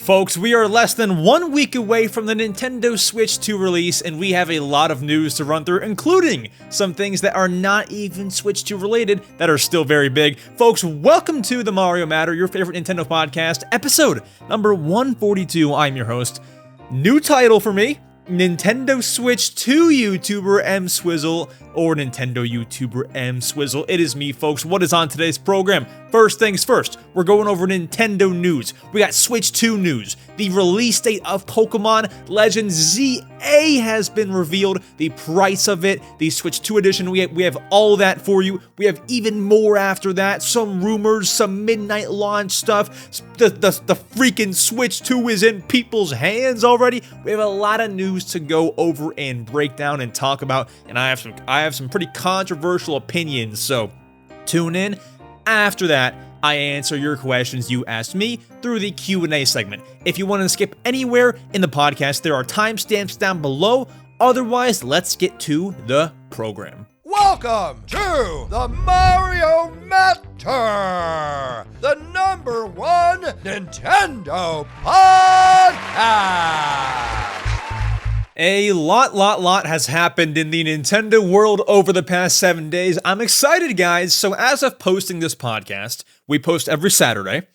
folks, we are less than 1 week away from the Nintendo Switch 2 release, and we have a lot of news to run through, including some things that are not even Switch 2 related that are still very big. Folks, welcome to the Mario Matter, your favorite Nintendo podcast, episode number 142. I'm your host. New title for me, Nintendo Switch 2 YouTuber EmSwizzle, or Nintendo YouTuber EmSwizzle. It is me, folks. What is on today's program? First things first, we're going over Nintendo news. We got Switch 2 news. The release date of Pokémon Legends ZA has been revealed. The price of it, the Switch 2 edition, we have all that for you. We have even more after that. Some rumors, some midnight launch stuff. The freaking Switch 2 is in people's hands already. We have a lot of news to go over and break down and talk about, and I have some pretty controversial opinions, so tune in. After that, I answer your questions you asked me through the Q&A segment. If you want to skip anywhere in the podcast, there are timestamps down below. Otherwise, let's get to the program. Welcome to the Mario Matter, the #1 Nintendo podcast. A lot has happened in the Nintendo world over the past 7 days. I'm excited, guys. So as of posting this podcast, we post every Saturday.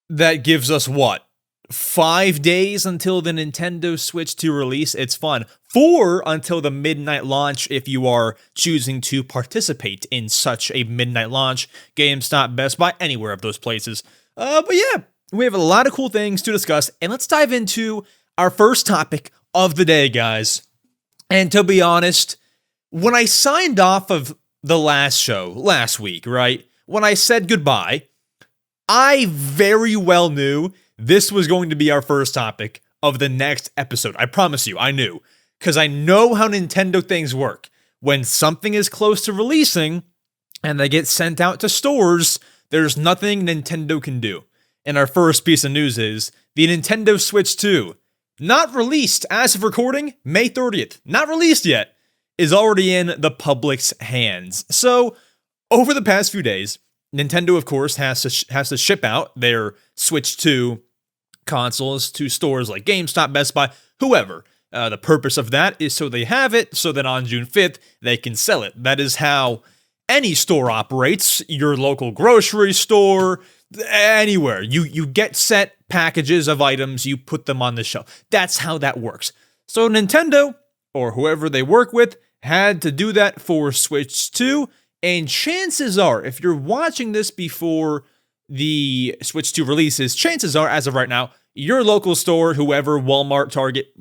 That gives us what? 5 days until the Nintendo Switch 2 release. It's fun. 4 until the midnight launch if you are choosing to participate in such a midnight launch. GameStop, Best Buy, anywhere of those places. But yeah, we have a lot of cool things to discuss. And let's dive into our first topic of the day, guys. And to be honest, when I signed off of the last show, last week, right? When I said goodbye, I very well knew this was going to be our first topic of the next episode. I promise you, I knew. Because I know how Nintendo things work. When something is close to releasing, and they get sent out to stores, there's nothing Nintendo can do. And our first piece of news is, the Nintendo Switch 2, not released as of recording, May 30th, not released yet, is already in the public's hands. So, over the past few days, Nintendo, of course, has to ship out their Switch 2 consoles to stores like GameStop, Best Buy, whoever. The purpose of that is so they have it, so that on June 5th, they can sell it. That is how any store operates, your local grocery store, anywhere. You get set packages of items, you put them on the shelf. That's how that works. So Nintendo, or whoever they work with, had to do that for Switch 2, and chances are, if you're watching this before the Switch 2 releases, chances are, as of right now, your local store, whoever, Walmart, Target,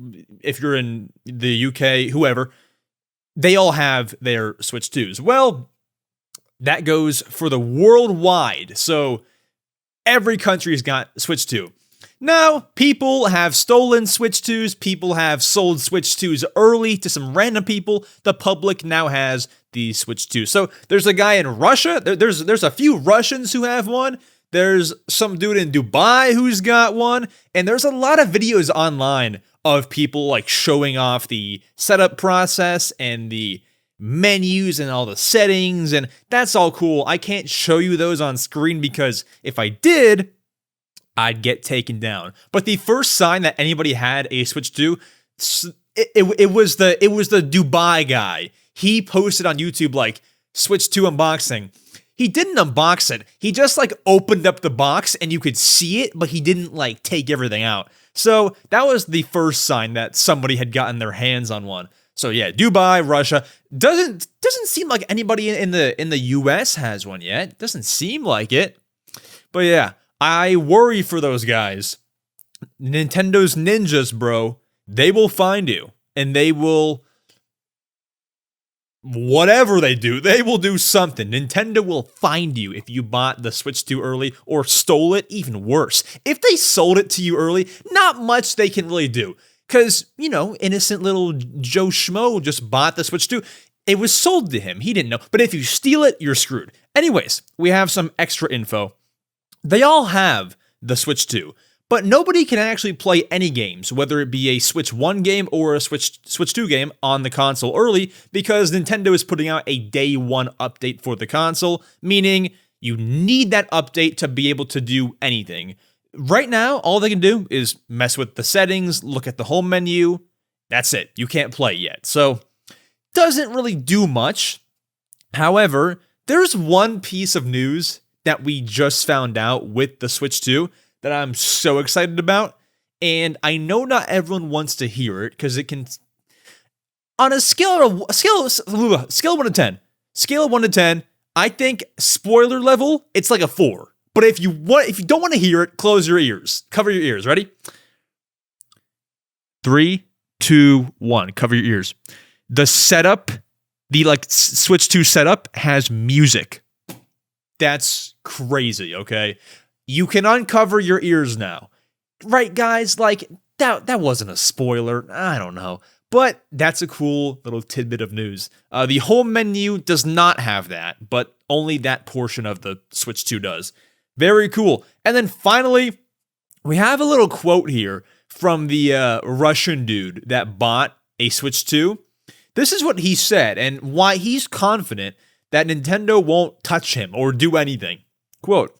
if you're in the UK, whoever, they all have their Switch 2s. Well, that goes for the worldwide, so every country's got Switch 2. Now, people have stolen Switch 2s, people have sold Switch 2s early to some random people. The public now has the Switch 2. So there's a guy in Russia, there's a few Russians who have one, there's some dude in Dubai who's got one, and there's a lot of videos online of people like showing off the setup process and the menus and all the settings, and that's all cool. I can't show you those on screen because if I did, I'd get taken down. But the first sign that anybody had a Switch 2, it was the Dubai guy. He posted on YouTube like Switch 2 unboxing. He didn't unbox it. He just like opened up the box and you could see it, but he didn't like take everything out. So that was the first sign that somebody had gotten their hands on one. So yeah, Dubai, Russia. Doesn't seem like anybody in the US has one yet. Doesn't seem like it. But yeah, I worry for those guys. Nintendo's ninjas, bro. They will find you, and they will, whatever they will do something. Nintendo will find you if you bought the Switch 2 early or stole it. Even worse, if they sold it to you early, not much they can really do. Because, you know, innocent little Joe Schmo just bought the Switch 2. It was sold to him. He didn't know. But if you steal it, you're screwed. Anyways, we have some extra info. They all have the Switch 2, but nobody can actually play any games, whether it be a Switch 1 game or a Switch 2 game on the console early, because Nintendo is putting out a day 1 update for the console, meaning you need that update to be able to do anything. right now, all they can do is mess with the settings, look at the home menu. That's it. You can't play yet. So, doesn't really do much. However, there's one piece of news that we just found out with the Switch 2 that I'm so excited about. And I know not everyone wants to hear it because it can, on a scale of 1 to 10, I think spoiler level, it's like a 4. But if you don't want to hear it, close your ears. Cover your ears. Ready? 3, 2, 1. Cover your ears. The setup, the Switch 2 setup has music. That's crazy, okay? You can uncover your ears now. Right, guys? Like, that wasn't a spoiler. I don't know. But that's a cool little tidbit of news. The home menu does not have that, but only that portion of the Switch 2 does. Very cool. And then finally, we have a little quote here from the Russian dude that bought a Switch 2. This is what he said and why he's confident that Nintendo won't touch him or do anything. Quote,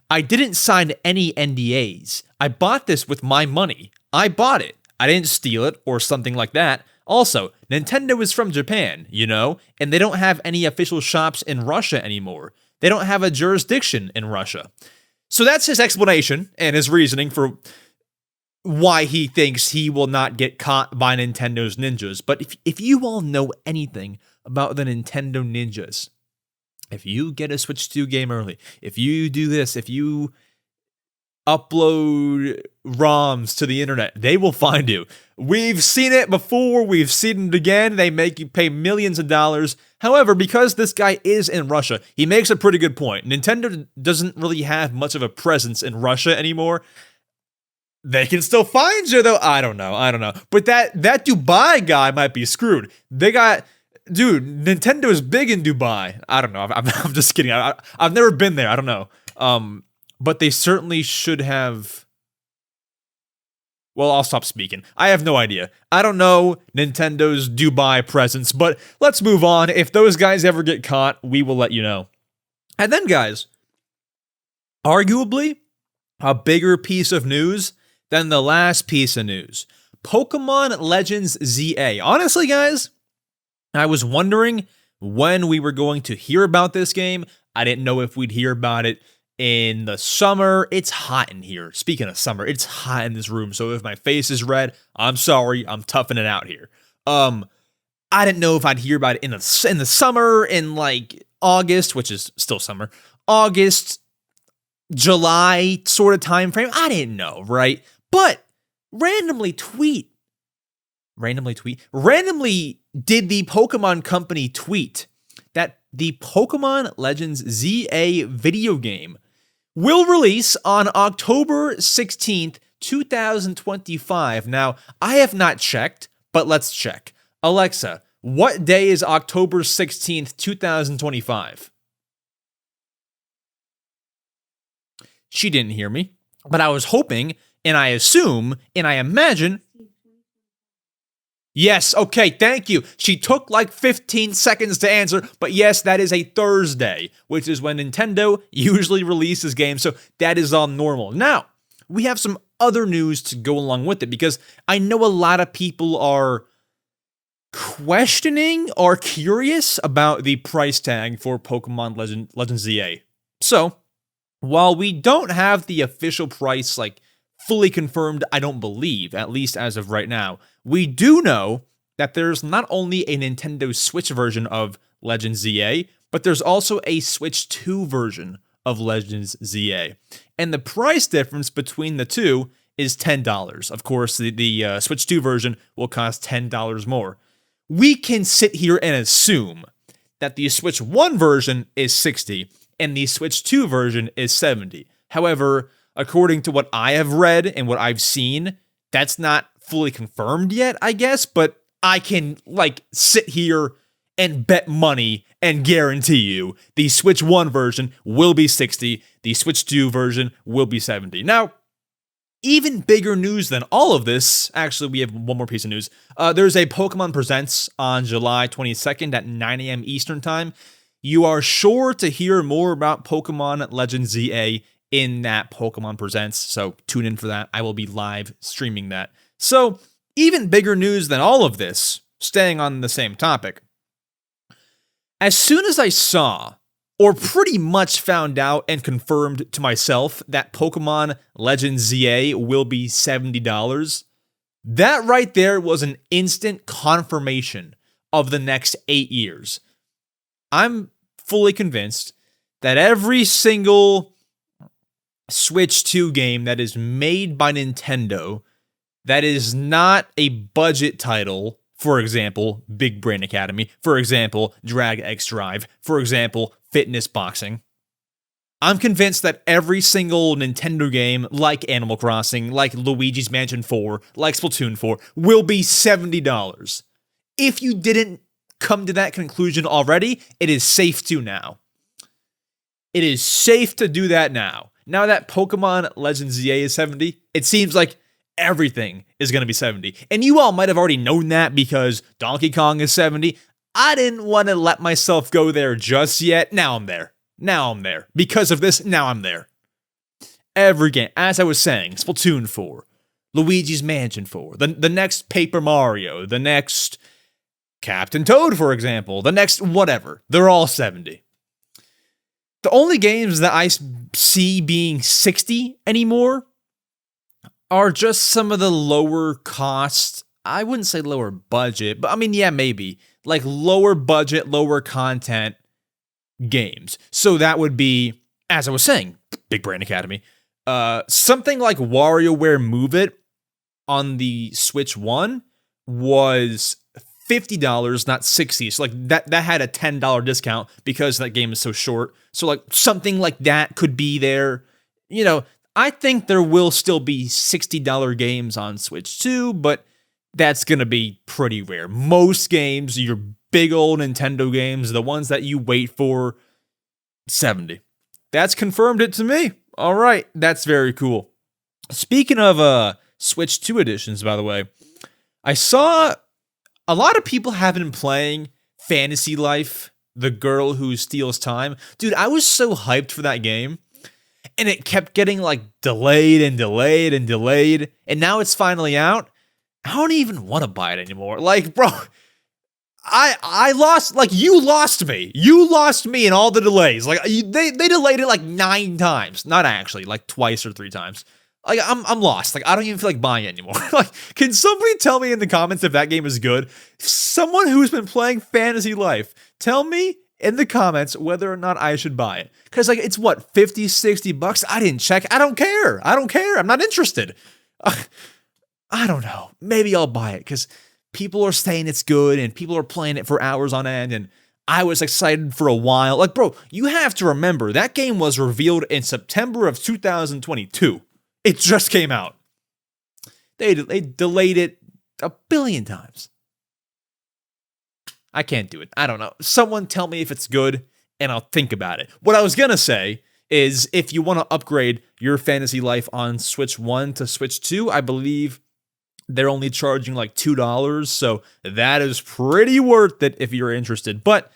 "I didn't sign any NDAs. I bought this with my money. I bought it. I didn't steal it or something like that. Also, Nintendo is from Japan, and they don't have any official shops in Russia anymore. They don't have a jurisdiction in Russia." So that's his explanation and his reasoning for why he thinks he will not get caught by Nintendo's ninjas. But if you all know anything about the Nintendo ninjas, if you get a Switch 2 game early, if you do this, if you upload ROMs to the internet, they will find you. We've seen it before, we've seen it again. They make you pay millions of dollars. However, because this guy is in Russia, he makes a pretty good point. Nintendo doesn't really have much of a presence in Russia anymore. They can still find you, though. I don't know. But that Dubai guy might be screwed. Dude, Nintendo is big in Dubai. I don't know. I'm just kidding. I've never been there. I don't know. But they certainly should have. Well, I'll stop speaking. I have no idea. I don't know Nintendo's Dubai presence, but let's move on. If those guys ever get caught, we will let you know. And then, guys, arguably a bigger piece of news than the last piece of news. Pokémon Legends ZA. Honestly, guys, I was wondering when we were going to hear about this game. I didn't know if we'd hear about it in the summer. It's hot in here. Speaking of summer, it's hot in this room. So if my face is red, I'm sorry. I'm toughing it out here. I didn't know if I'd hear about it in the summer, in like August, which is still summer. August, July sort of time frame. I didn't know, right? But randomly did the Pokemon Company tweet that the Pokemon Legends ZA video game will release on October 16th, 2025. Now, I have not checked, but let's check. Alexa, what day is October 16th, 2025? She didn't hear me, but I was hoping, and I assume, and I imagine. Yes, okay, thank you. She took like 15 seconds to answer, but yes, that is a Thursday, which is when Nintendo usually releases games, so that is all normal. Now, we have some other news to go along with it, because I know a lot of people are questioning or curious about the price tag for Pokemon Legends ZA. So, while we don't have the official price, fully confirmed, I don't believe, at least as of right now, we do know that there's not only a Nintendo Switch version of Legends ZA, but there's also a Switch 2 version of Legends ZA. And the price difference between the two is $10. Of course, the Switch 2 version will cost $10 more. We can sit here and assume that the Switch 1 version is $60 and the Switch 2 version is $70. However, according to what I have read and what I've seen, that's not fully confirmed yet, I guess, but I can sit here and bet money and guarantee you the Switch 1 version will be $60, the Switch 2 version will be $70. Now, even bigger news than all of this, actually we have one more piece of news. There's a Pokemon Presents on July 22nd at 9 a.m. Eastern Time. You are sure to hear more about Pokemon Legends ZA in that Pokemon Presents. So tune in for that. I will be live streaming that. So even bigger news than all of this, staying on the same topic. As soon as I saw, or pretty much found out and confirmed to myself that Pokemon Legends ZA will be $70, that right there was an instant confirmation of the next 8 years. I'm fully convinced that every single Switch 2 game that is made by Nintendo that is not a budget title, for example, Big Brain Academy, for example, Drag X Drive, for example, Fitness Boxing, I'm convinced that every single Nintendo game, like Animal Crossing, like Luigi's Mansion 4, like Splatoon 4, will be $70. If you didn't come to that conclusion already, it is safe to now. It is safe to do that now. Now that Pokemon Legends ZA is 70, it seems like everything is going to be 70. And you all might have already known that because Donkey Kong is 70. I didn't want to let myself go there just yet. Now I'm there. Because of this, now I'm there. Every game, as I was saying, Splatoon 4, Luigi's Mansion 4, the next Paper Mario, the next Captain Toad, for example, the next whatever, they're all 70. The only games that I see being 60 anymore are just some of the lower cost, I wouldn't say lower budget, but I mean, yeah, maybe, like lower budget, lower content games. So that would be, as I was saying, Big Brain Academy, something like WarioWare Move It on the Switch 1 was $50, not $60. So like that had a $10 discount because that game is so short. So like something like that could be there. You know, I think there will still be $60 games on Switch 2, but that's going to be pretty rare. Most games, your big old Nintendo games, the ones that you wait for, 70. That's confirmed it to me. All right, that's very cool. Speaking of Switch 2 editions, by the way, I saw a lot of people have been playing Fantasy Life, The Girl Who Steals Time. Dude, I was so hyped for that game, and it kept getting like delayed, and now it's finally out. I don't even want to buy it anymore. Like, bro, I lost, like, you lost me. You lost me in all the delays. Like, they delayed it like 9 times. Not actually, like twice or 3 times. Like, I'm lost. Like, I don't even feel like buying it anymore. Like, can somebody tell me in the comments if that game is good? Someone who's been playing Fantasy Life, tell me in the comments whether or not I should buy it. Because, like, it's what, 50, 60 bucks? I didn't check. I don't care. I'm not interested. I don't know. Maybe I'll buy it because people are saying it's good and people are playing it for hours on end. And I was excited for a while. Like, bro, you have to remember that game was revealed in September of 2022. It just came out. They delayed it a billion times. I can't do it. I don't know. Someone tell me if it's good and I'll think about it. What I was going to say is if you want to upgrade your Fantasy Life on Switch 1 to Switch 2, I believe they're only charging like $2. So that is pretty worth it if you're interested. But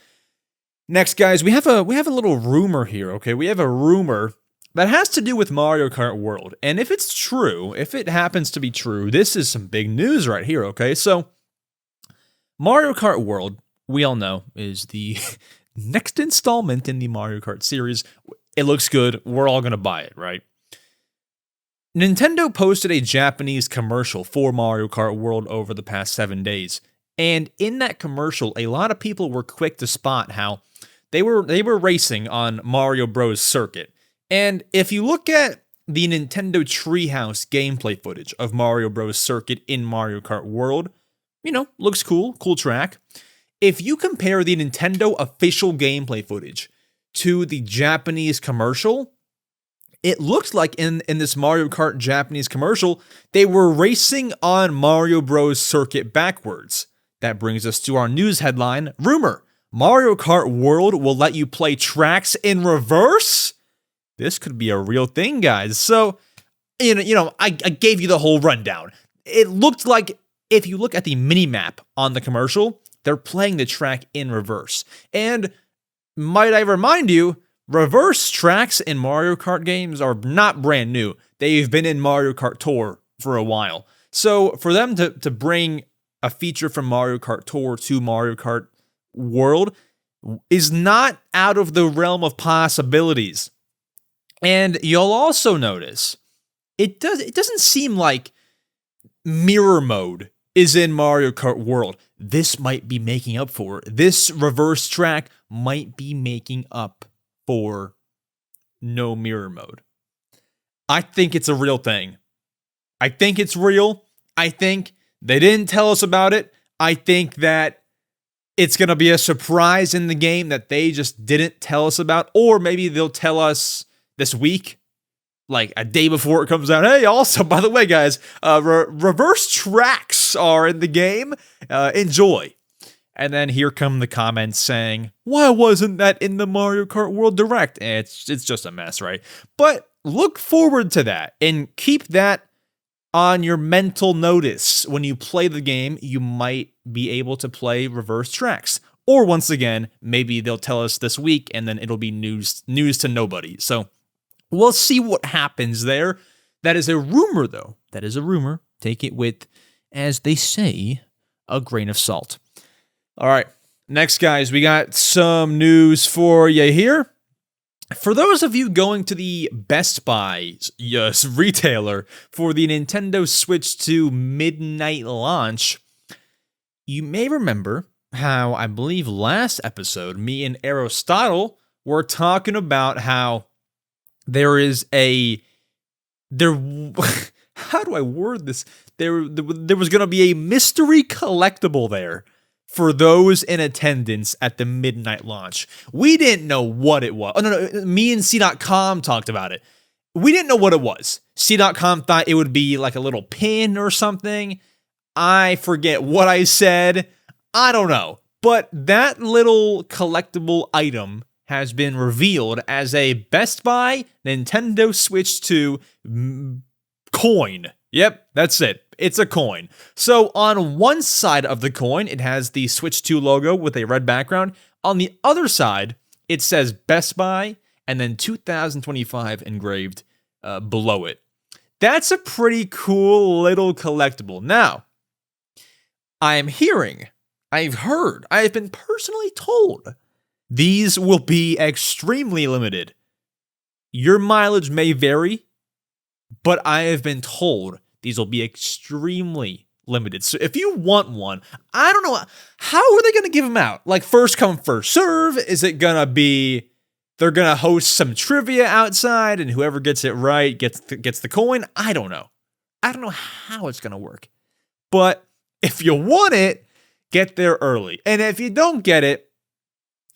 next, guys, we have a little rumor here, okay? We have a rumor that has to do with Mario Kart World. And if it's true, if it happens to be true, this is some big news right here, okay? So, Mario Kart World, we all know, is the next installment in the Mario Kart series. It looks good. We're all going to buy it, right? Nintendo posted a Japanese commercial for Mario Kart World over the past 7 days. And in that commercial, a lot of people were quick to spot how they were racing on Mario Bros. Circuit. And if you look at the Nintendo Treehouse gameplay footage of Mario Bros. Circuit in Mario Kart World, you know, looks cool track. If you compare the Nintendo official gameplay footage to the Japanese commercial, it looks like in this Mario Kart Japanese commercial, they were racing on Mario Bros. Circuit backwards. That brings us to our news headline, rumor, Mario Kart World will let you play tracks in reverse? This could be a real thing, guys. So, I gave you the whole rundown. It looked like, if you look at the mini-map on the commercial, they're playing the track in reverse. And might I remind you, reverse tracks in Mario Kart games are not brand new. They've been in Mario Kart Tour for a while. So for them to bring a feature from Mario Kart Tour to Mario Kart World is not out of the realm of possibilities. And you'll also notice it doesn't seem like mirror mode is in Mario Kart World. This might be making up for it. This reverse track might be making up for no mirror mode. I think it's a real thing. I think it's real. I think they didn't tell us about it. I think that it's going to be a surprise in the game that they just didn't tell us about. Or maybe they'll tell us this week, like a day before it comes out. Hey, also, by the way, guys, reverse tracks are in the game. Enjoy. And then here come the comments saying, why wasn't that in the Mario Kart World Direct? It's just a mess, right? But look forward to that and keep that on your mental notice. When you play the game, you might be able to play reverse tracks. Or once again, maybe they'll tell us this week and then it'll be news to nobody. So we'll see what happens there. That is a rumor, though. That is a rumor. Take it with, as they say, a grain of salt. All right. Next, guys, we got some news for you here. For those of you going to the Best Buy retailer for the Nintendo Switch 2 midnight launch, you may remember how I believe last episode, me and Aristotle were talking about how there is how do I word this? There was going to be a mystery collectible there for those in attendance at the midnight launch. We didn't know what it was. Oh, no, me and C.com talked about it. We didn't know what it was. C.com thought it would be like a little pin or something. I forget what I said. I don't know. But that little collectible item has been revealed as a Best Buy Nintendo Switch 2 coin. Yep, that's it. It's a coin. So on one side of the coin, it has the Switch 2 logo with a red background. On the other side, it says Best Buy and then 2025 engraved below it. That's a pretty cool little collectible. Now, I've been personally told these will be extremely limited. Your mileage may vary, but I have been told these will be extremely limited. So if you want one, I don't know, how are they going to give them out? Like first come, first serve? Is it going to be, they're going to host some trivia outside and whoever gets it right gets the coin? I don't know. I don't know how it's going to work. But if you want it, get there early. And if you don't get it,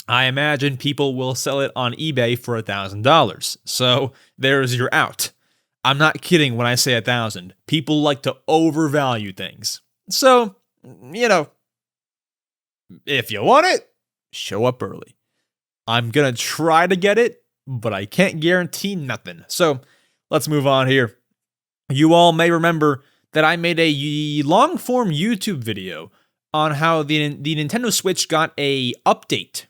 I imagine people will sell it on eBay for $1,000. So there's your out. I'm not kidding when I say 1,000. People like to overvalue things. So, if you want it, show up early. I'm going to try to get it, but I can't guarantee nothing. So, let's move on here. You all may remember that I made a long-form YouTube video on how the Nintendo Switch got an update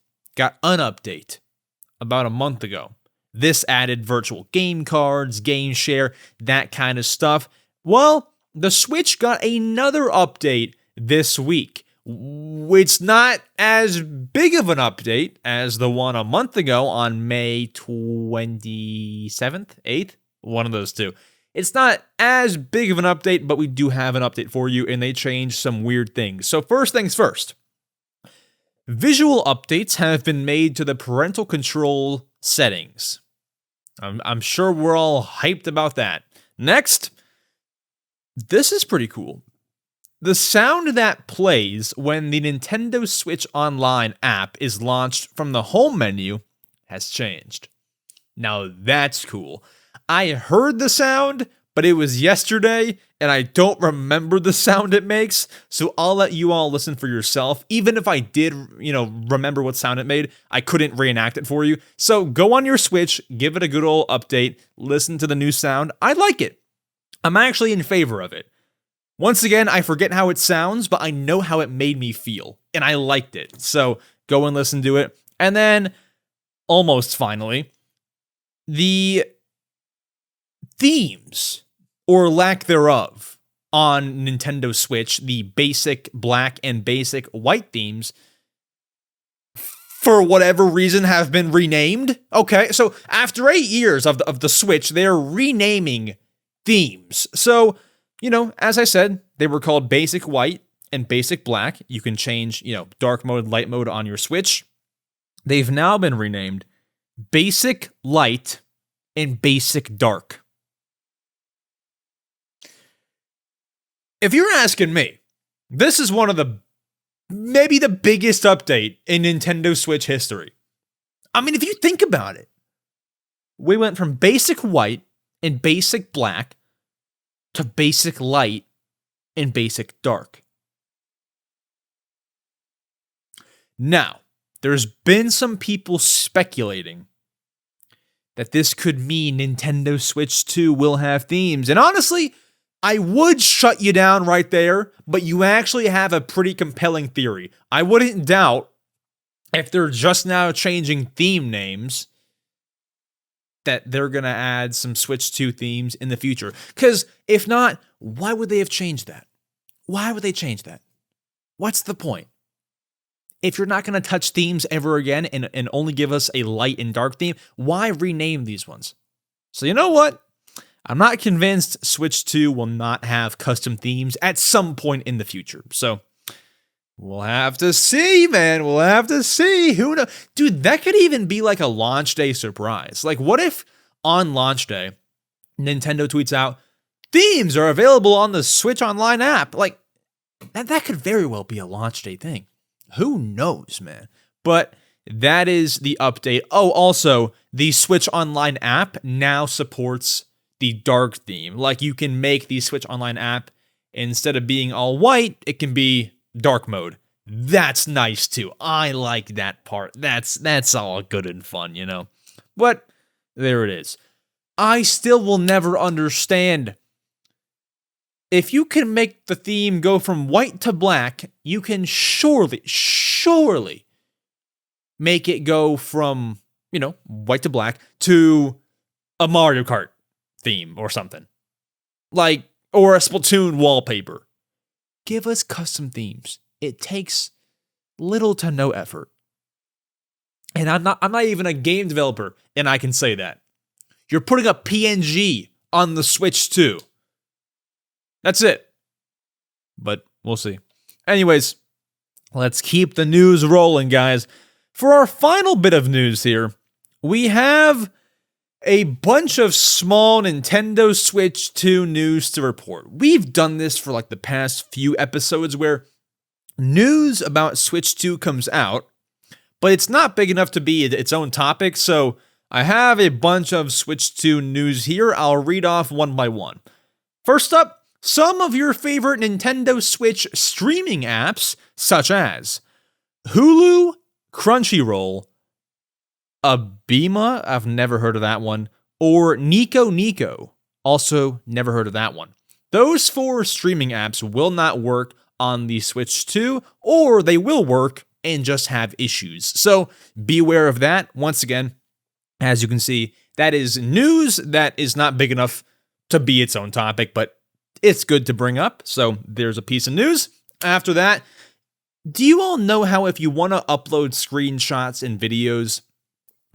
about a month ago. This added virtual game cards, game share, that kind of stuff. Well, the Switch got another update this week. It's not as big of an update as the one a month ago on May 27th, 8th, one of those two. It's not as big of an update, but we do have an update for you, and they changed some weird things. So first things first. Visual updates have been made to the parental control settings. I'm sure we're all hyped about that. Next, this is pretty cool. The sound that plays when the Nintendo Switch Online app is launched from the home menu has changed. Now that's cool. I heard the sound, but it was yesterday, and I don't remember the sound it makes, so I'll let you all listen for yourself. Even if I did, remember what sound it made, I couldn't reenact it for you. So go on your Switch, give it a good old update, listen to the new sound. I like it. I'm actually in favor of it. Once again, I forget how it sounds, but I know how it made me feel, and I liked it. So go and listen to it. And then almost finally, the themes, or lack thereof, on Nintendo Switch, the basic black and basic white themes, for whatever reason, have been renamed. Okay, so after 8 years of the Switch, they're renaming themes. So, as I said, they were called Basic White and Basic Black. You can change, dark mode, light mode on your Switch. They've now been renamed Basic Light and Basic Dark. If you're asking me, this is one of maybe the biggest update in Nintendo Switch history. I mean, if you think about it, we went from Basic White and Basic Black to Basic Light and Basic Dark. Now, there's been some people speculating that this could mean Nintendo Switch 2 will have themes. And honestly, I would shut you down right there, but you actually have a pretty compelling theory. I wouldn't doubt, if they're just now changing theme names, that they're going to add some Switch 2 themes in the future. Because if not, why would they have changed that? Why would they change that? What's the point? If you're not going to touch themes ever again and only give us a light and dark theme, why rename these ones? So you know what? I'm not convinced Switch 2 will not have custom themes at some point in the future. So we'll have to see, man. We'll have to see. Who knows? Dude, that could even be like a launch day surprise. Like, what if on launch day, Nintendo tweets out, themes are available on the Switch Online app? Like, that could very well be a launch day thing. Who knows, man? But that is the update. Oh, also, the Switch Online app now supports the dark theme. Like, you can make the Switch Online app, instead of being all white, it can be dark mode. That's nice too. I like that part. That's all good and fun, But there it is. I still will never understand. If you can make the theme go from white to black, you can surely make it go from, white to black to a Mario Kart theme or something. Like, or a Splatoon wallpaper. Give us custom themes. It takes little to no effort. And I'm not even a game developer, and I can say that. You're putting a PNG on the Switch too. That's it. But we'll see. Anyways, let's keep the news rolling, guys. For our final bit of news here, we have a bunch of small Nintendo Switch 2 news to report. We've done this for like the past few episodes where news about Switch 2 comes out, but it's not big enough to be its own topic, so I have a bunch of Switch 2 news here. I'll read off one by one. First up, some of your favorite Nintendo Switch streaming apps, such as Hulu, Crunchyroll, Abema, I've never heard of that one, or Nico Nico, also never heard of that one. Those 4 streaming apps will not work on the Switch 2, or they will work and just have issues. So beware of that. Once again, as you can see, that is news that is not big enough to be its own topic, but it's good to bring up. So there's a piece of news. After that, do you all know how if you want to upload screenshots and videos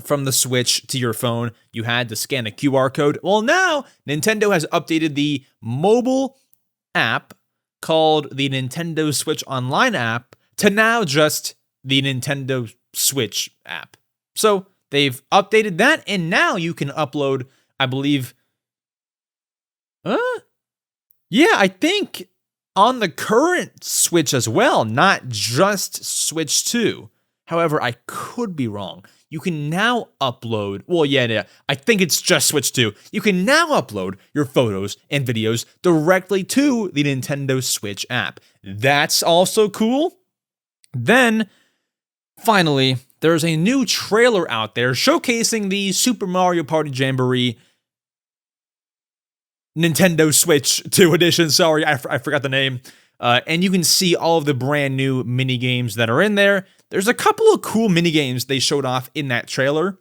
from the Switch to your phone, you had to scan a QR code? Well, now Nintendo has updated the mobile app called the Nintendo Switch Online app to now just the Nintendo Switch app. So they've updated that, and now you can upload, I believe, I think on the current Switch as well, not just Switch 2. However, I could be wrong. You can now upload, I think it's just Switch 2. You can now upload your photos and videos directly to the Nintendo Switch app. That's also cool. Then, finally, there's a new trailer out there showcasing the Super Mario Party Jamboree Nintendo Switch 2 edition. Sorry, I forgot the name. And you can see all of the brand new mini games that are in there. There's a couple of cool mini games they showed off in that trailer.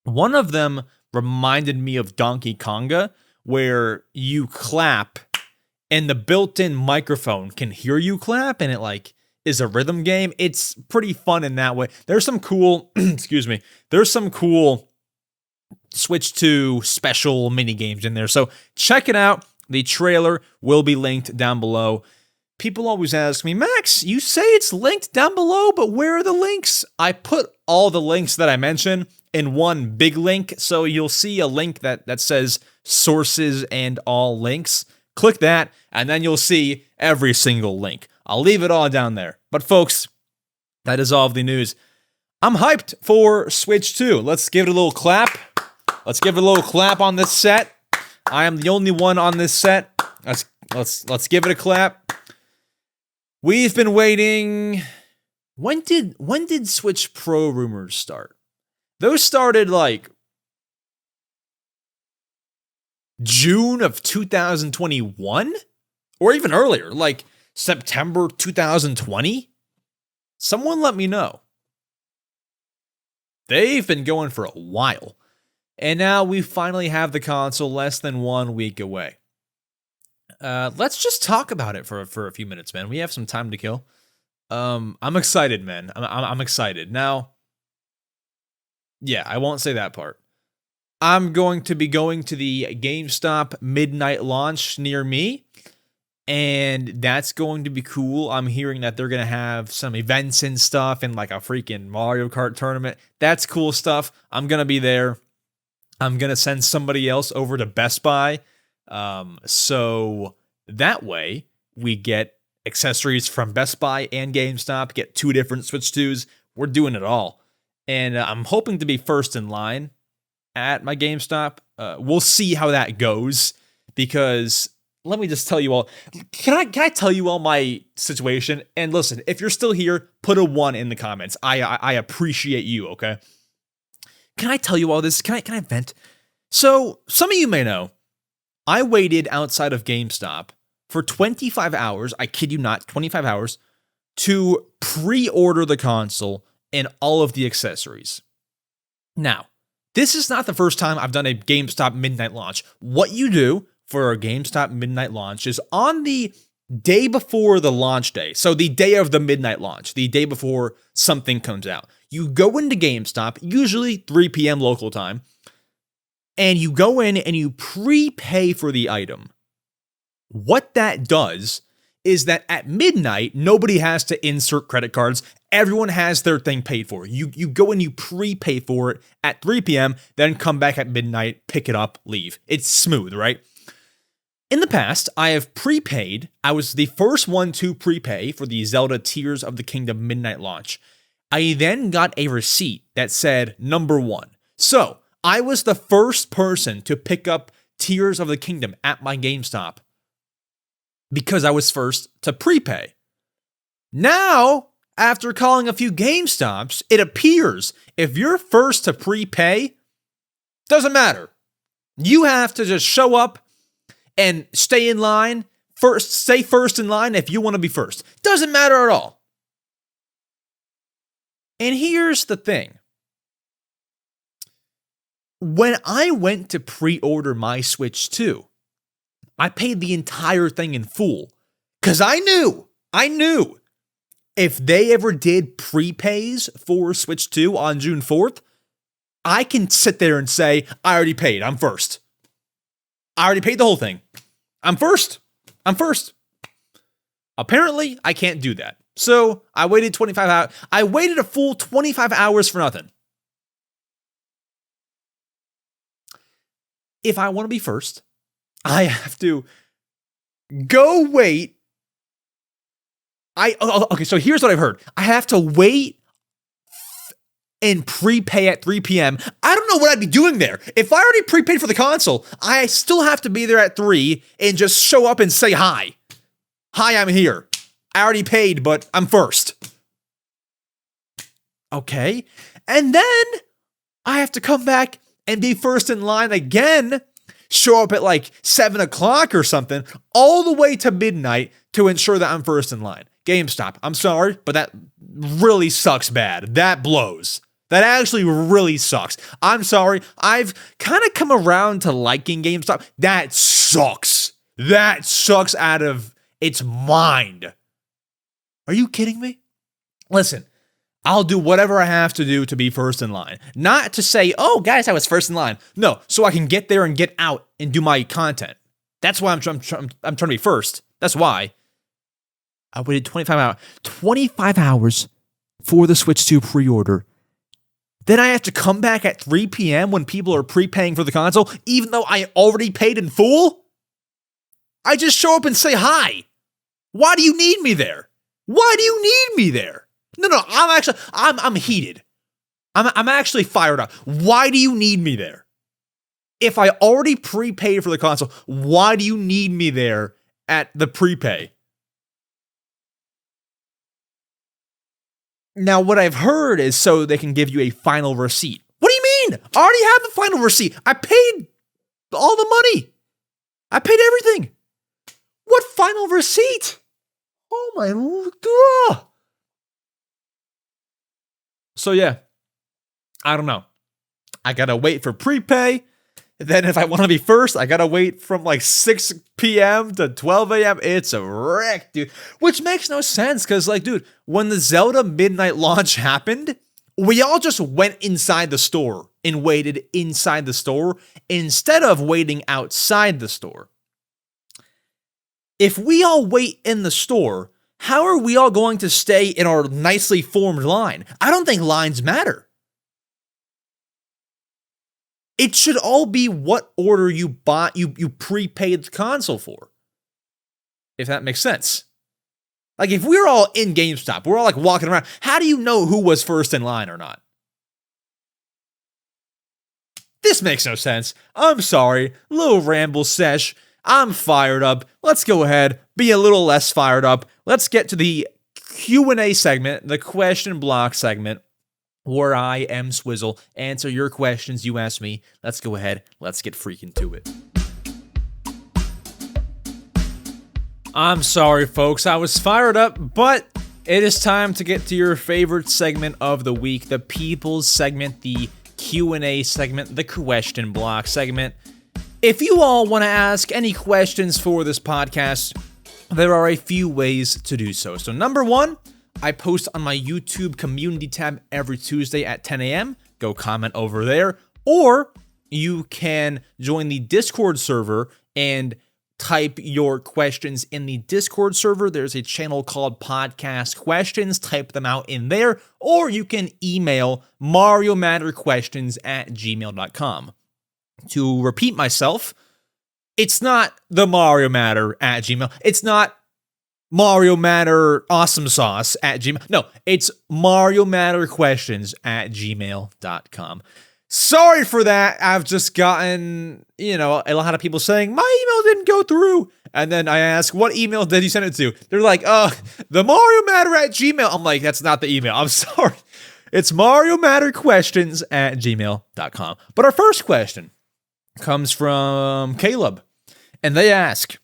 One of them reminded me of Donkey Konga, where you clap and the built-in microphone can hear you clap, and it like is a rhythm game. It's pretty fun in that way. There's some cool, excuse me, there's some cool Switch 2 special mini games in there. So check it out. The trailer will be linked down below. People always ask me, Max, you say it's linked down below, but where are the links? I put all the links that I mentioned in one big link, so you'll see a link that says sources and all links. Click that, and then you'll see every single link. I'll leave it all down there. But folks, that is all of the news. I'm hyped for Switch 2. Let's give it a little clap. Let's give it a little clap on this set. I am the only one on this set. Let's give it a clap. We've been waiting. When did Switch Pro rumors start? Those started like June of 2021? Or even earlier, like September 2020? Someone let me know. They've been going for a while. And now we finally have the console less than 1 week away. Let's just talk about it for a few minutes, man. We have some time to kill. I'm excited, man. I'm excited. Now, yeah, I won't say that part. I'm going to be going to the GameStop midnight launch near me, and that's going to be cool. I'm hearing that they're going to have some events and stuff and like a freaking Mario Kart tournament. That's cool stuff. I'm going to be there. I'm going to send somebody else over to Best Buy. So that way we get accessories from Best Buy and GameStop, get 2 different Switch 2s. We're doing it all. And I'm hoping to be first in line at my GameStop. We'll see how that goes, because let me just tell you all. Can I tell you all my situation? And listen, if you're still here, put a 1 in the comments. I appreciate you, okay? Can I tell you all this? Can I vent? So, some of you may know, I waited outside of GameStop for 25 hours, I kid you not, 25 hours, to pre-order the console and all of the accessories. Now, this is not the first time I've done a GameStop midnight launch. What you do for a GameStop midnight launch is on the day before the launch day, so the day of the midnight launch, the day before something comes out, you go into GameStop, usually 3 p.m. local time, and you go in and you prepay for the item. What that does is that at midnight, nobody has to insert credit cards. Everyone has their thing paid for. You go and you prepay for it at 3 p.m., then come back at midnight, pick it up, leave. It's smooth, right? In the past, I have prepaid. I was the first one to prepay for the Zelda Tears of the Kingdom midnight launch. I then got a receipt that said number 1. So, I was the first person to pick up Tears of the Kingdom at my GameStop because I was first to prepay. Now, after calling a few GameStops, it appears if you're first to prepay, doesn't matter. You have to just show up and stay in line. Stay first in line if you want to be first. Doesn't matter at all. And here's the thing. When I went to pre-order my Switch 2, I paid the entire thing in full. Because I knew if they ever did prepays for Switch 2 on June 4th, I can sit there and say, I already paid, I'm first. I already paid the whole thing. I'm first. Apparently, I can't do that. So, I waited 25 hours. I waited a full 25 hours for nothing. If I want to be first, I have to go wait. Okay, so here's what I've heard. I have to wait and prepay at 3 p.m. I don't know what I'd be doing there. If I already prepaid for the console, I still have to be there at 3 and just show up and say hi. Hi, I'm here. I already paid, but I'm first. Okay. And then I have to come back and be first in line again, show up at like 7 o'clock or something, all the way to midnight to ensure that I'm first in line. GameStop, I'm sorry, but that really sucks bad. That blows. That actually really sucks. I'm sorry. I've kind of come around to liking GameStop. That sucks. That sucks out of its mind. Are you kidding me? Listen, I'll do whatever I have to do to be first in line. Not to say, oh, guys, I was first in line. No, so I can get there and get out and do my content. That's why I'm trying to be first. That's why. I waited 25 hours for the Switch 2 pre-order. Then I have to come back at 3 p.m. when people are prepaying for the console, even though I already paid in full? I just show up and say hi. Why do you need me there? Why do you need me there? No, I'm heated. I'm actually fired up. Why do you need me there? If I already prepaid for the console, why do you need me there at the prepay? Now, what I've heard is so they can give you a final receipt. What do you mean? I already have the final receipt. I paid all the money. I paid everything. What final receipt? Oh my God. So yeah, I don't know. I gotta wait for prepay. Then if I want to be first, I gotta wait from like 6 p.m. to 12 a.m. It's a wreck, dude. Which makes no sense, because like, dude, when the Zelda midnight launch happened, we all just went inside the store and waited inside the store instead of waiting outside the store. If we all wait in the store, how are we all going to stay in our nicely formed line? I don't think lines matter. It should all be what order you bought, you prepaid the console for. If that makes sense. Like if we're all in GameStop, we're all like walking around, how do you know who was first in line or not? This makes no sense. I'm sorry. Little ramble sesh. I'm fired up. Let's go ahead, be a little less fired up. Let's get to the Q&A segment, the question block segment, where I, EmSwizzle, answer your questions you ask me. Let's go ahead. Let's get freaking to it. I'm sorry, folks. I was fired up, but it is time to get to your favorite segment of the week, the People's segment, the Q&A segment, the question block segment. If you all want to ask any questions for this podcast, there are a few ways to do so. So number one, I post on my YouTube community tab every Tuesday at 10 a.m. Go comment over there. Or you can join the Discord server and type your questions in the Discord server. There's a channel called Podcast Questions. Type them out in there. Or you can email mariomatterquestions@gmail.com. To repeat myself, it's not the Mario Matter at Gmail. It's not Mario Matter Awesome Sauce at Gmail. No, it's Mario Matter Questions at gmail.com. Sorry for that. I've just gotten, a lot of people saying, my email didn't go through. And then I ask, what email did you send it to? They're like, the Mario Matter at Gmail. I'm like, that's not the email. I'm sorry. It's Mario Matter Questions at gmail.com. But our first question comes from Caleb. And they ask,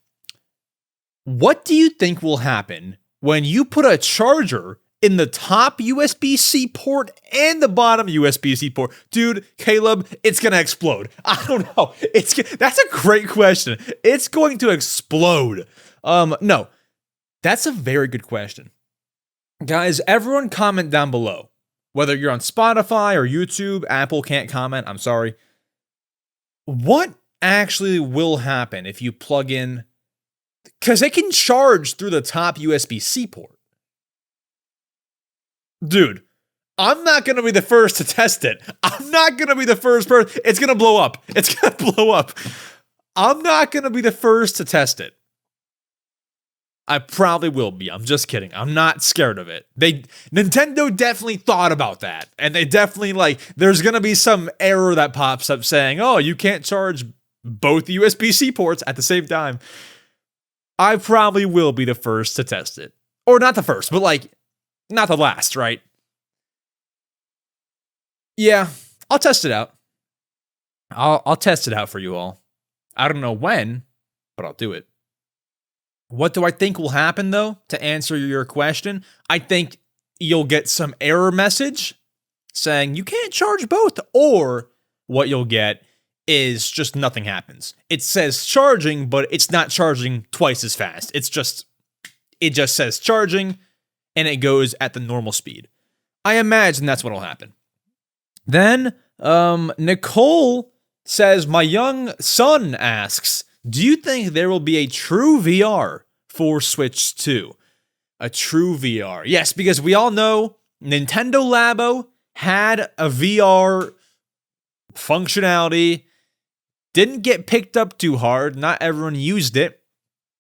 what do you think will happen when you put a charger in the top USB-C port and the bottom USB-C port? Dude, Caleb, it's going to explode. I don't know. That's a great question. It's going to explode. No, that's a very good question. Guys, everyone comment down below. Whether you're on Spotify or YouTube, Apple can't comment. I'm sorry. What actually will happen if you plug in, because it can charge through the top USB-C port. Dude, I'm not going to be the first to test it. I'm not going to be the first person. It's going to blow up. It's going to blow up. I'm not going to be the first to test it. I probably will be. I'm just kidding. I'm not scared of it. Nintendo definitely thought about that. And they definitely there's going to be some error that pops up saying, oh, you can't charge both USB-C ports at the same time. I probably will be the first to test it. Or not the first, but not the last, right? Yeah, I'll test it out. I'll test it out for you all. I don't know when, but I'll do it. What do I think will happen, though, to answer your question? I think you'll get some error message, saying you can't charge both, or what you'll get is just nothing happens. It says charging, but it's not charging twice as fast. It just says charging, and it goes at the normal speed. I imagine that's what'll happen. Then, Nicole says, my young son asks, do you think there will be a true VR for Switch 2? A true VR. Yes, because we all know Nintendo Labo had a VR functionality. Didn't get picked up too hard. Not everyone used it.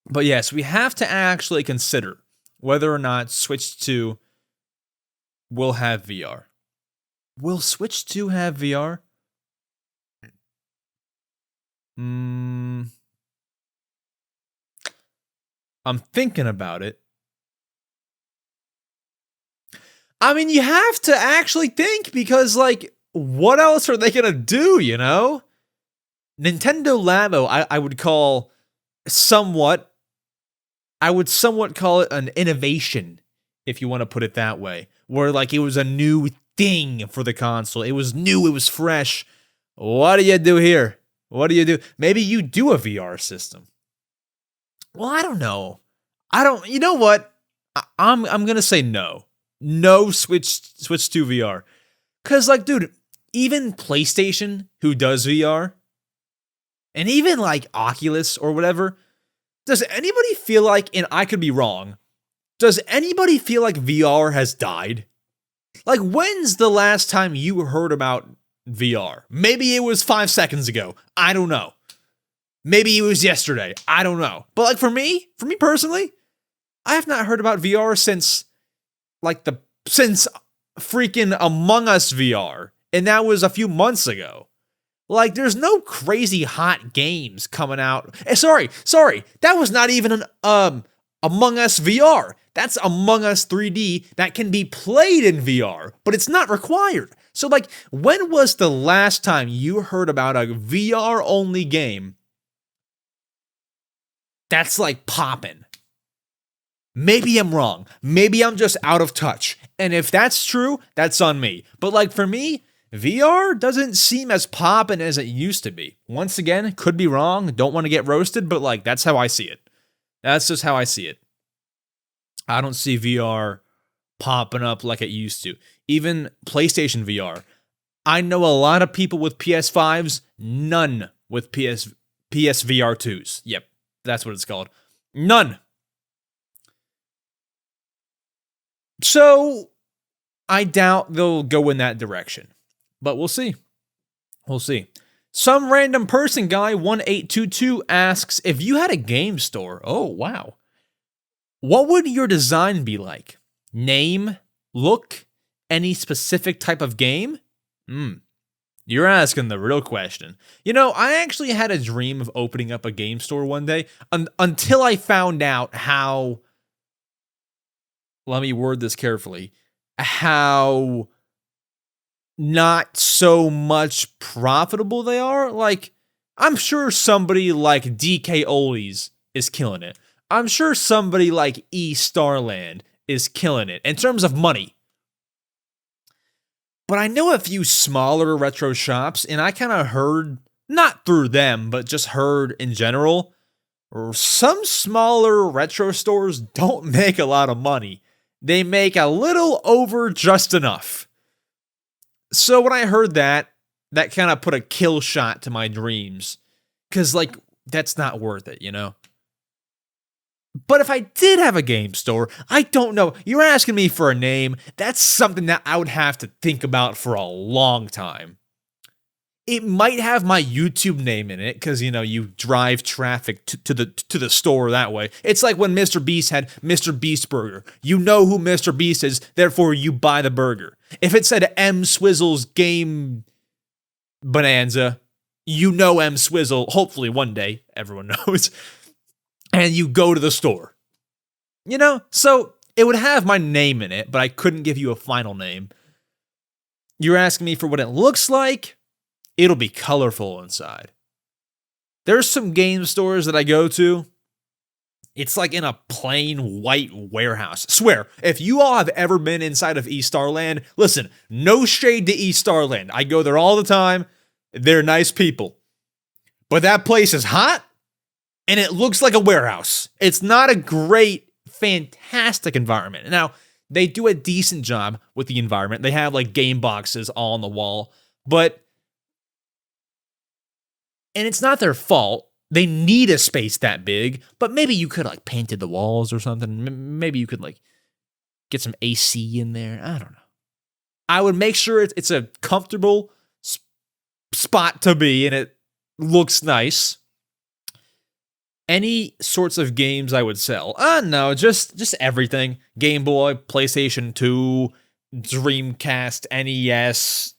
But yes, we have to actually consider whether or not Switch 2 will have VR. Will Switch 2 have VR? I'm thinking about it. I mean, you have to actually think, because, like, what else are they gonna do, you know? Nintendo Labo, I would call somewhat call it an innovation, if you want to put it that way, where, like, it was a new thing for the console. It was new, it was fresh. What do you do here? What do you do? Maybe you do a VR system. Well, I don't know. You know what? I'm going to say no. No Switch 2 VR. Cuz, like, dude, even PlayStation, who does VR, and even like Oculus or whatever, does anybody feel like, and I could be wrong, does anybody feel like VR has died? Like, when's the last time you heard about VR? Maybe it was 5 seconds ago. I don't know. Maybe it was yesterday. I don't know. But, like, for me personally, I have not heard about VR since freaking Among Us VR. And that was a few months ago. Like, there's no crazy hot games coming out. Sorry. That was not even an Among Us VR. That's Among Us 3D that can be played in VR, but it's not required. So, like, when was the last time you heard about a VR-only game that's, like, poppin'? Maybe I'm wrong. Maybe I'm just out of touch. And if that's true, that's on me. But, like, for me, VR doesn't seem as poppin' as it used to be. Once again, could be wrong. Don't want to get roasted, but, like, that's how I see it. That's just how I see it. I don't see VR popping up like it used to. Even PlayStation VR. I know a lot of people with PS5s, none with PSVR 2s. Yep, that's what it's called. None. So, I doubt they'll go in that direction. But we'll see. We'll see. Some random person guy, 1822, asks, if you had a game store, oh, wow, what would your design be like? Name? Look? Any specific type of game? You're asking the real question. You know, I actually had a dream of opening up a game store one day until I found out how, let me word this carefully, how not so much profitable they are. Like, I'm sure somebody like DK Oldies is killing it. I'm sure somebody like Starland is killing it in terms of money. But I know a few smaller retro shops, and I kind of heard, not through them, but just heard in general, some smaller retro stores don't make a lot of money. They make a little over just enough. So when I heard that kind of put a kill shot to my dreams. Because, like, that's not worth it, you know? But if I did have a game store, I don't know. You're asking me for a name. That's something that I would have to think about for a long time. It might have my YouTube name in it because, you know, you drive traffic to the store that way. It's like when Mr. Beast had Mr. Beast Burger. You know who Mr. Beast is, therefore you buy the burger. If it said EmSwizzle's Game Bonanza, you know EmSwizzle. Hopefully one day, everyone knows. And you go to the store. You know? So it would have my name in it, but I couldn't give you a final name. You're asking me for what it looks like? It'll be colorful inside. There's some game stores that I go to. It's like in a plain white warehouse. Swear, if you all have ever been inside of East Starland, listen, no shade to East Starland. I go there all the time. They're nice people. But that place is hot, and it looks like a warehouse. It's not a great, fantastic environment. Now, they do a decent job with the environment. They have like game boxes all on the wall, and it's not their fault. They need a space that big, but maybe you could like painted the walls or something. Maybe you could like get some AC in there. I don't know. I would make sure it's a comfortable spot to be, and it looks nice. Any sorts of games I would sell? No, just everything. Game Boy, PlayStation 2, Dreamcast, NES,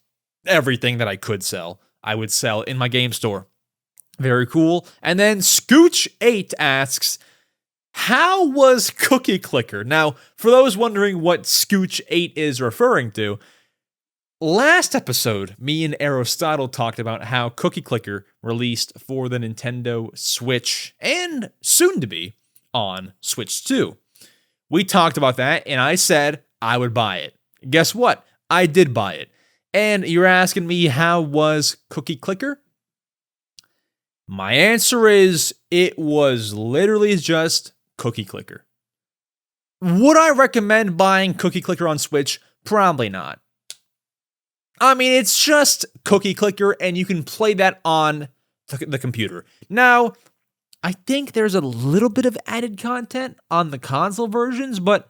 everything that I could sell, I would sell in my game store. Very cool. And then Scooch8 asks, how was Cookie Clicker? Now, for those wondering what Scooch8 is referring to, last episode, me and Aristotle talked about how Cookie Clicker released for the Nintendo Switch and soon to be on Switch 2. We talked about that, and I said I would buy it. Guess what? I did buy it. And you're asking me, how was Cookie Clicker? My answer is, it was literally just Cookie Clicker. Would I recommend buying Cookie Clicker on Switch? Probably not. I mean, it's just Cookie Clicker, and you can play that on the computer. Now, I think there's a little bit of added content on the console versions, but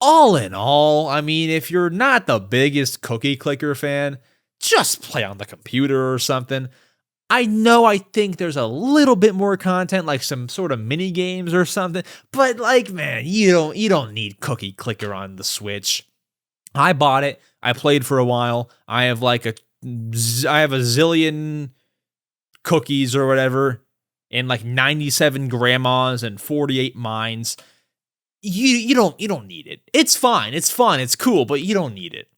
all in all, I mean, if you're not the biggest Cookie Clicker fan, just play on the computer or something. I think there's a little bit more content, like some sort of mini games or something, but like, man, you don't need Cookie Clicker on the Switch. I bought it. I played for a while. I have a zillion cookies or whatever, and like 97 grandmas and 48 mines. You don't need it. It's fine. It's fun. It's cool, but you don't need it.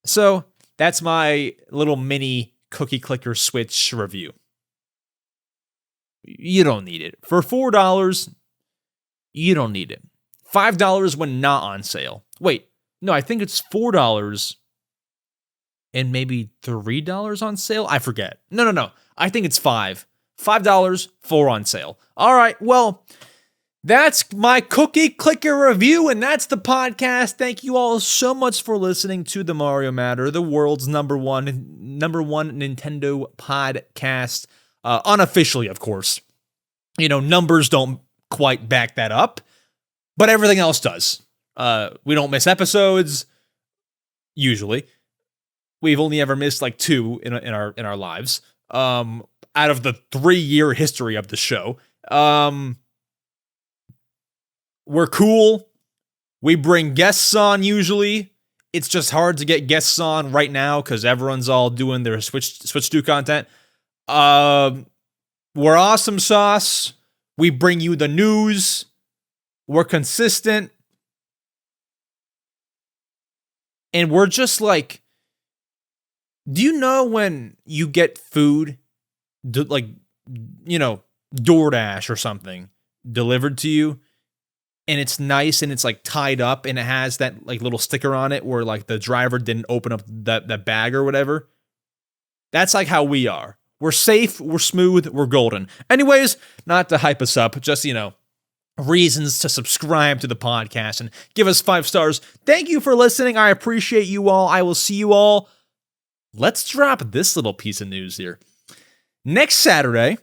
So that's my little mini Cookie Clicker Switch review. You don't need it. For $4, you don't need it. $5 when not on sale. Wait, no, I think it's $4 and maybe $3 on sale. I forget. No. I think it's $5. $5, 4 on sale. All right, well, that's my Cookie Clicker review, and that's the podcast. Thank you all so much for listening to the Mario Matter, the world's number one Nintendo podcast. Unofficially, of course. You know, numbers don't quite back that up, but everything else does. We don't miss episodes, usually. We've only ever missed like 2 in our lives. Out of the 3-year history of the show. We're cool. We bring guests on usually. It's just hard to get guests on right now because everyone's all doing their Switch 2 content. We're awesome sauce. We bring you the news. We're consistent. And we're just like, do you know when you get food, like, you know, DoorDash or something delivered to you, and it's nice and it's like tied up and it has that like little sticker on it where like the driver didn't open up that bag or whatever? That's like how we are. We're safe, we're smooth, we're golden. Anyways, not to hype us up, just, you know, reasons to subscribe to the podcast and give us 5 stars. Thank you for listening. I appreciate you all. I will see you all. Let's drop this little piece of news here. Next Saturday,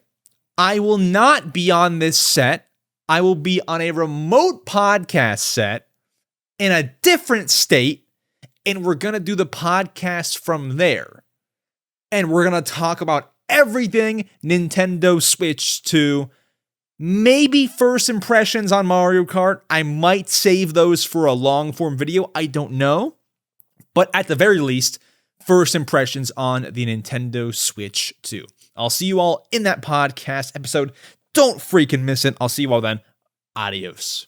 I will not be on this set. I will be on a remote podcast set in a different state, and we're going to do the podcast from there. And we're going to talk about everything Nintendo Switch 2, maybe first impressions on Mario Kart. I might save those for a long-form video. I don't know. But at the very least, first impressions on the Nintendo Switch 2. I'll see you all in that podcast episode. Don't freaking miss it. I'll see you all then. Adios.